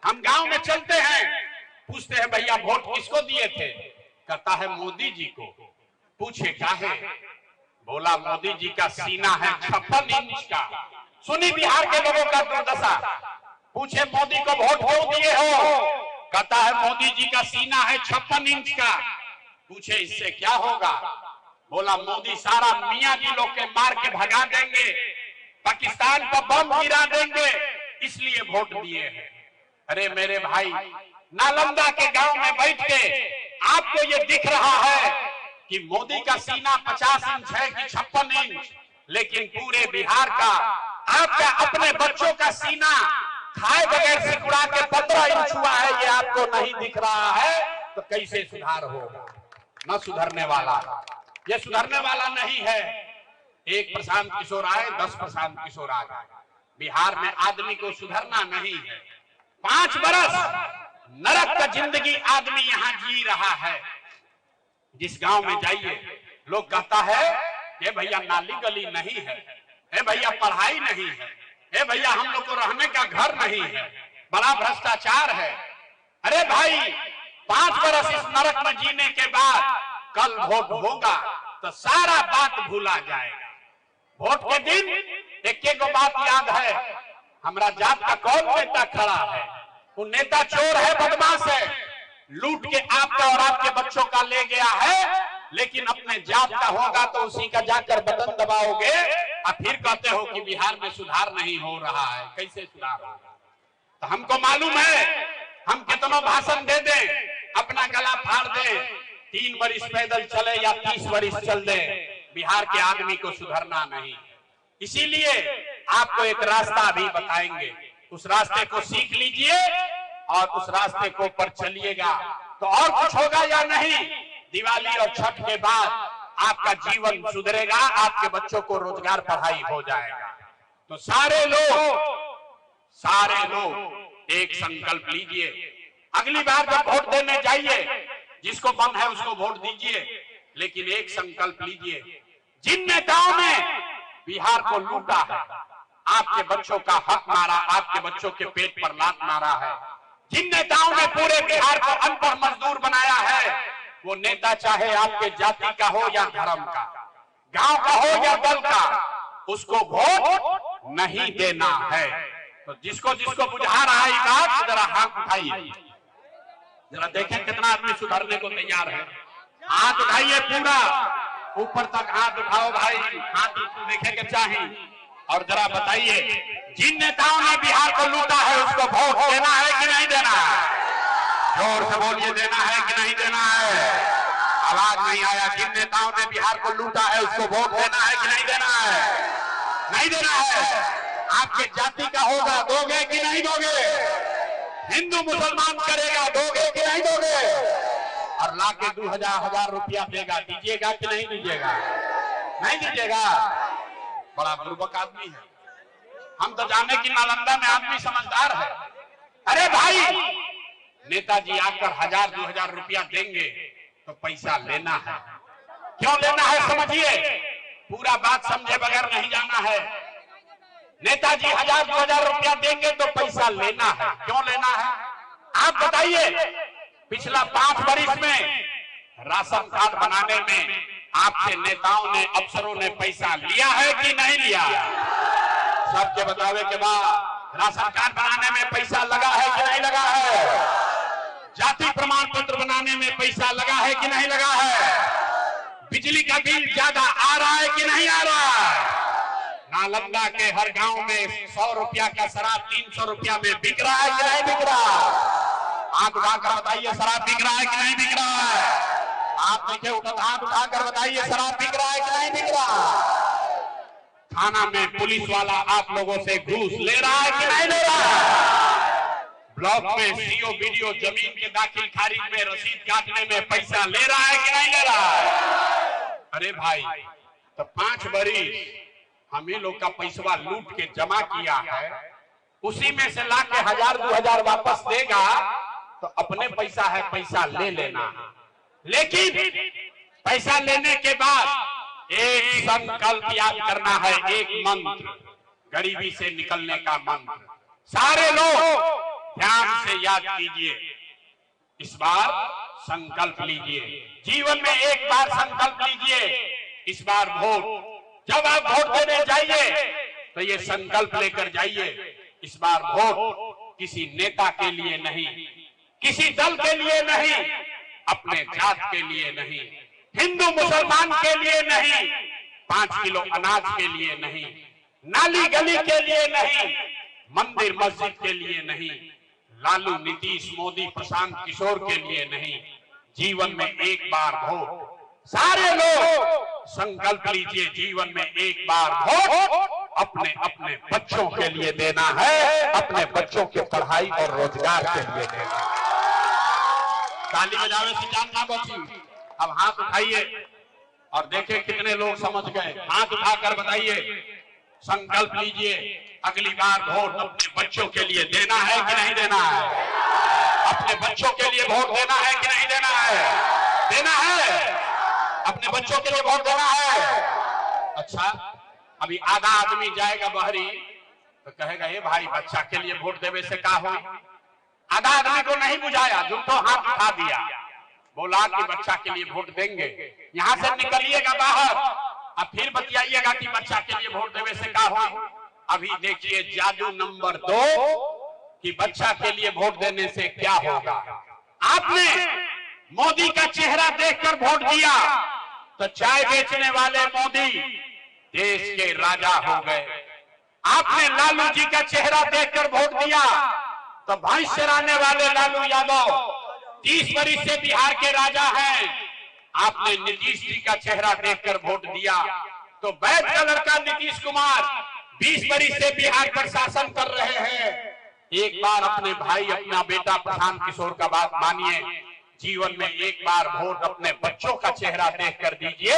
हम गांव में चलते हैं, पूछते हैं भैया वोट किसको दिए थे? कहता है मोदी जी को। पूछे क्या है? बोला मोदी जी का सीना है 56 इंच का। सुनी बिहार के लोगों का दुर्दशा। पूछे मोदी को वोट क्यों दिए हो? कहता है मोदी जी का सीना है 56 इंच का। पूछे इससे क्या होगा? बोला मोदी सारा मियां जी लोग के मार के भगा देंगे, पाकिस्तान पर बम गिरा देंगे, इसलिए वोट दिए हैं। अरे मेरे भाई, नालंदा के गांव में बैठ के आपको ये दिख रहा है कि मोदी का सीना 50 इंच है कि 56 इंच, लेकिन पूरे बिहार का आपका अपने बच्चों का सीना खाए बगैर सिकुड़ा के 15 इंच हुआ है, ये आपको नहीं दिख रहा है, तो कैसे सुधार होगा? न सुधरने वाला, ये सुधरने वाला नहीं है। एक प्रशांत किशोर आए, 10 प्रशांत किशोर आ गए। बिहार में आदमी को सुधरना नहीं है। 5 बरस नरक का जिंदगी आदमी यहाँ जी रहा है। जिस गांव में जाइए लोग कहता है ये भैया नाली गली नहीं है, हे भैया पढ़ाई नहीं है, हे भैया हम लोग को रहने का घर नहीं है, बड़ा भ्रष्टाचार है। अरे भाई 5 बरस इस नरक में जीने के बाद कल वोट होगा तो सारा बात भूला जाएगा। वोट के दिन एक बात याद है, हमारा जात का कौन नेता खड़ा है? वो नेता चोर है, बदमाश है, लूट के आपका और आपके बच्चों का ले गया है, लेकिन अपने जात का होगा तो उसी का जाकर बटन दबाओगे और फिर कहते हो कि बिहार में सुधार नहीं हो रहा है। कैसे सुधार होगा? तो हमको मालूम है, हम कितना भाषण दे दें, अपना गला फाड़ दे, 3 बरिस पैदल चले या 30 बरिस चल दे, बिहार के आदमी को सुधरना नहीं। इसीलिए आपको एक रास्ता भी बताएंगे, उस रास्ते को सीख लीजिए और उस रास्ते को पर चलिएगा तो और कुछ होगा या नहीं। दिवाली और छठ के बाद आपका जीवन सुधरेगा, आपके बच्चों को रोजगार पढ़ाई हो जाएगा। तो सारे लोग एक संकल्प लीजिए, अगली बार जब वोट देने जाइए, जिसको मन है उसको वोट दीजिए, लेकिन एक संकल्प लीजिए, जिन नेताओं ने बिहार को लूटा है, आपके बच्चों का हक मारा, आपके बच्चों के पेट पर लात मारा है, जिन नेताओं ने पूरे बिहार को अनपढ़ मजदूर बनाया है, वो नेता चाहे आपके जाति का हो या धर्म का, गांव का हो या दल का, उसको वोट नहीं देना है। तो जिसको जिसको बुझा रहा है बात, जरा हाथ उठाइए, जरा देखें कितना आदमी सुधरने को तैयार है। हाथ उठाइए, पूरा ऊपर तक हाथ उठाओ भाई, हाथ देखे के चाहिए। और जरा बताइए, जिन नेताओं ने बिहार को लूटा है उसको वोट देना है कि नहीं देना है? जोर से बोलिए, देना है कि नहीं देना है? आवाज नहीं आया। जिन नेताओं ने बिहार को लूटा है उसको वोट देना है कि नहीं देना है? नहीं देना है। आपके जाति का होगा, दोगे कि नहीं दोगे? हिंदू मुसलमान करेगा, दोगे कि नहीं दोगे? और लाके 2000 रुपया देगा, दीजिएगा कि नहीं दीजिएगा? नहीं दीजिएगा। बड़ा बुर्बक आदमी है। हम तो जाने की नालंदा में आदमी समझदार है। अरे भाई, नेताजी आकर 1000-2000 रुपया देंगे तो पैसा लेना है। क्यों लेना है समझिए, पूरा बात समझे बगैर नहीं जाना है। नेताजी 1000-2000 रुपया देंगे तो पैसा लेना है। क्यों लेना है आप बताइए? पिछला 5 वर्ष में राशन कार्ड बनाने में आपके नेताओं ने, अफसरों ने पैसा लिया है कि नहीं लिया? सबके बतावे के बाद राशन कार्ड बनाने में पैसा लगा है कि नहीं लगा है? जाति प्रमाण पत्र बनाने में पैसा लगा है कि नहीं लगा है? बिजली का बिल ज्यादा आ रहा है कि नहीं आ रहा है? नालंदा के हर गांव में 100 रुपया का शराब 300 रुपया में बिक रहा है कि नहीं बिक रहा? आंख उठाकर बताइए, शराब बिक रहा है कि नहीं बिक रहा है? आप देखिए, हाथ उठाकर बताइए, शराब बिक रहा है कि नहीं बिक रहा? थाना में पुलिस वाला आप लोगों से घूस ले रहा है कि नहीं ले रहा है? ब्लॉक में सीओ बीडीओ जमीन के दाखिल खारिज में रसीद काटने में पैसा ले रहा है कि नहीं ले रहा है? अरे भाई, तो 5 बरिस हम ही लोग का पैसा लूट के जमा किया है, उसी में से लाके 1000-2000 वापस देगा तो अपने पैसा है, पैसा ले लेना है। लेकिन पैसा लेने के बाद एक संकल्प याद करना है, एक मंत्र, गरीबी से निकलने का मंत्र। सारे लोग ध्यान से याद कीजिए, इस बार संकल्प लीजिए, जीवन में एक बार संकल्प लीजिए, इस बार वोट जब आप वोट देने जाइए तो ये संकल्प लेकर जाइए, इस बार वोट किसी नेता के लिए नहीं, किसी दल के लिए नहीं, अपने जात के लिए नहीं, हिंदू मुसलमान के लिए नहीं, 5 किलो अनाज के लिए नहीं, नाली गली के लिए नहीं, मंदिर मस्जिद के लिए नहीं, लालू नीतीश मोदी प्रशांत किशोर के लिए नहीं, जीवन में एक बार वोट। सारे लोग संकल्प लीजिए, जीवन में एक बार वोट अपने अपने बच्चों के लिए देना है, अपने बच्चों की पढ़ाई और रोजगार के लिए देना है। ताली बजावे से जान ना बची। अब हाथ उठाइए और देखें कितने लोग समझ गए। हाथ उठाकर बताइए, संकल्प लीजिए, अगली बार वोट अपने बच्चों के लिए देना है कि नहीं देना है? अपने बच्चों के लिए वोट देना है कि नहीं देना है? देना है, अपने बच्चों के लिए वोट देना है। अच्छा, अभी आधा आदमी जाएगा बहरी तो कहेगा ये भाई बच्चा के लिए वोट देवे से क्या हो। आधा आदमी को नहीं बुझाया, जिनको हाथ उठा दिया, बोला कि बच्चा के लिए वोट देंगे। यहां से निकलिएगा बाहर, अब फिर बतियाइएगा कि बच्चा के लिए वोट देवे से क्या हो। अभी देखिए जादू नंबर 2 कि बच्चा के लिए वोट देने से क्या होगा। आपने मोदी का चेहरा देखकर वोट दिया तो चाय बेचने वाले मोदी देश के राजा हो गए। आपने लालू जी का चेहरा देखकर वोट दिया तो भैंस चराने वाले लालू यादव 30 वर्ष से बिहार के राजा हैं। आपने नीतीश जी का चेहरा देखकर वोट दिया तो बैठ कलर का नीतीश कुमार 20 वर्ष से बिहार पर शासन कर रहे हैं। एक बार अपने भाई, अपना बेटा प्रशांत किशोर का बात मानिए, जीवन में एक बार वोट अपने बच्चों का चेहरा देखकर दीजिए।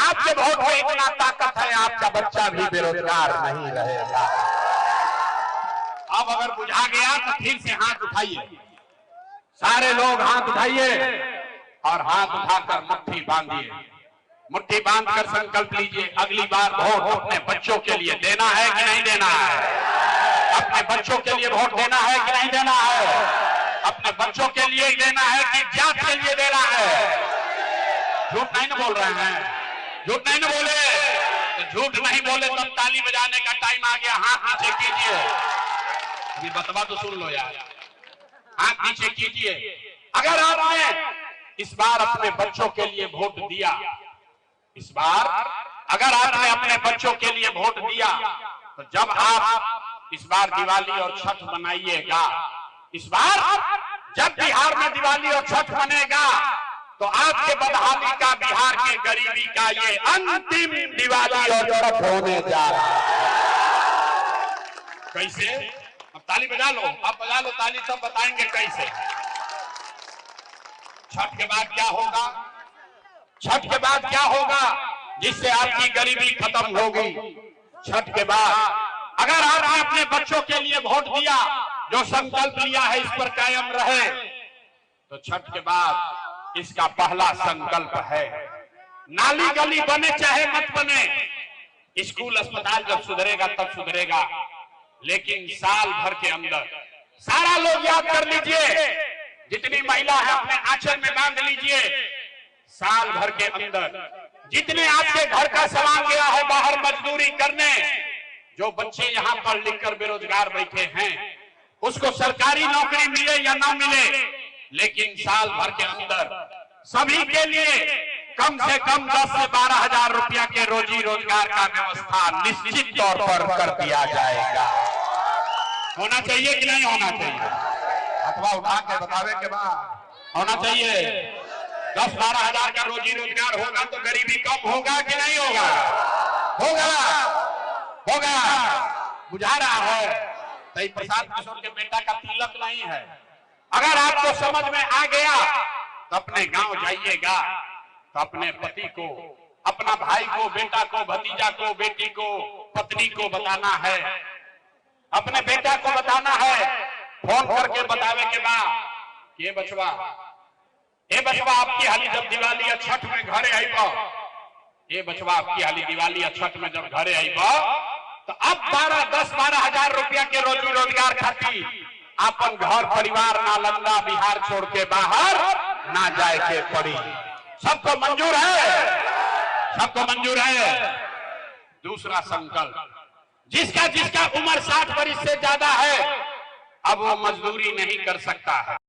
आपके वोट में इतना ताकत है, आपका बच्चा भी बेरोजगार नहीं रहेगा। अब अगर बुझा गया तो फिर से हाथ उठाइए, सारे लोग हाथ उठाइए और हाथ उठाकर मुट्ठी बांधिए। मुट्ठी बांधकर संकल्प लीजिए, अगली बार वोट अपने बच्चों के लिए देना है कि नहीं देना है? अपने बच्चों के लिए वोट देना है कि नहीं देना है? अपने बच्चों के लिए देना है कि जात के लिए देना है? झूठ नहीं ना बोल रहे हैं? झूठ नहीं ना बोले? तो झूठ नहीं बोले तब ताली बजाने का टाइम आ गया। हाथ नीचे कीजिए, अभी बतवा तो सुन लो यार। हाथ नीचे कीजिए। अगर आपने इस बार अपने बच्चों के लिए वोट दिया, इस बार अगर आपने अपने बच्चों के लिए वोट दिया तो जब आप इस बार दिवाली और छठ मनाइएगा, इस बार जब बिहार में दिवाली और छठ मनेगा तो आपके बदहाली का, बिहार के गरीबी का ये अंतिम दिवाली और छठ होने जा रहा है। कैसे? अब ताली बजा लो, अब बजा लो ताली, सब बताएंगे कैसे। छठ के बाद क्या होगा? छठ के बाद क्या होगा जिससे आपकी गरीबी खत्म होगी? छठ के बाद अगर आपने अपने बच्चों के लिए वोट दिया, जो संकल्प लिया है इस पर कायम रहे, तो छठ के बाद इसका पहला संकल्प है, नाली गली बने चाहे मत बने, स्कूल अस्पताल जब सुधरेगा तब सुधरेगा, लेकिन साल भर के अंदर सारा लोग याद कर लीजिए, जितनी महिला है अपने आंचल में बांध लीजिए, साल भर के अंदर जितने आपके घर का सामान गया है बाहर मजदूरी करने, जो बच्चे यहाँ पढ़ लिख कर बेरोजगार बैठे हैं, उसको सरकारी नौकरी मिले या ना मिले, लेकिन साल भर के अंदर सभी के लिए कम से कम 10 से 12 हजार रुपया के रोजी रोजगार का व्यवस्था निश्चित तौर पर कर दिया जाएगा। होना चाहिए कि नहीं होना चाहिए? अथवा उठा के बतावे के बाद होना चाहिए। 10-12 हजार का रोजी रोजगार होगा तो गरीबी कम होगा कि नहीं होगा? होगा, होगा। बुझा रहा है? तो प्रशांत किशोर के बेटा का तिलक नहीं है। अगर आपको समझ में आ गया तो अपने गांव जाइएगा, तो अपने पति को, अपना भाई को, बेटा को, भतीजा को, बेटी को, पत्नी को बताना है, अपने बेटा को बताना है, फोन करके बतावे के बाद ये बचवा, ए बचवा आपकी हाली जब दिवाली या छठ में घरे आईबा, ए बचवा आपकी हाली दिवाली या छठ में जब घरे आईबा तो अब 10-12 हजार रुपया के रोजी रोजगार खाती अपन घर परिवार नालंदा बिहार छोड़ के बाहर ना जाए के पड़ी। सबको मंजूर है? सबको मंजूर है? दूसरा संकल्प, जिसका उम्र 60 वर्ष से ज्यादा है, अब वो मजदूरी नहीं कर सकता है।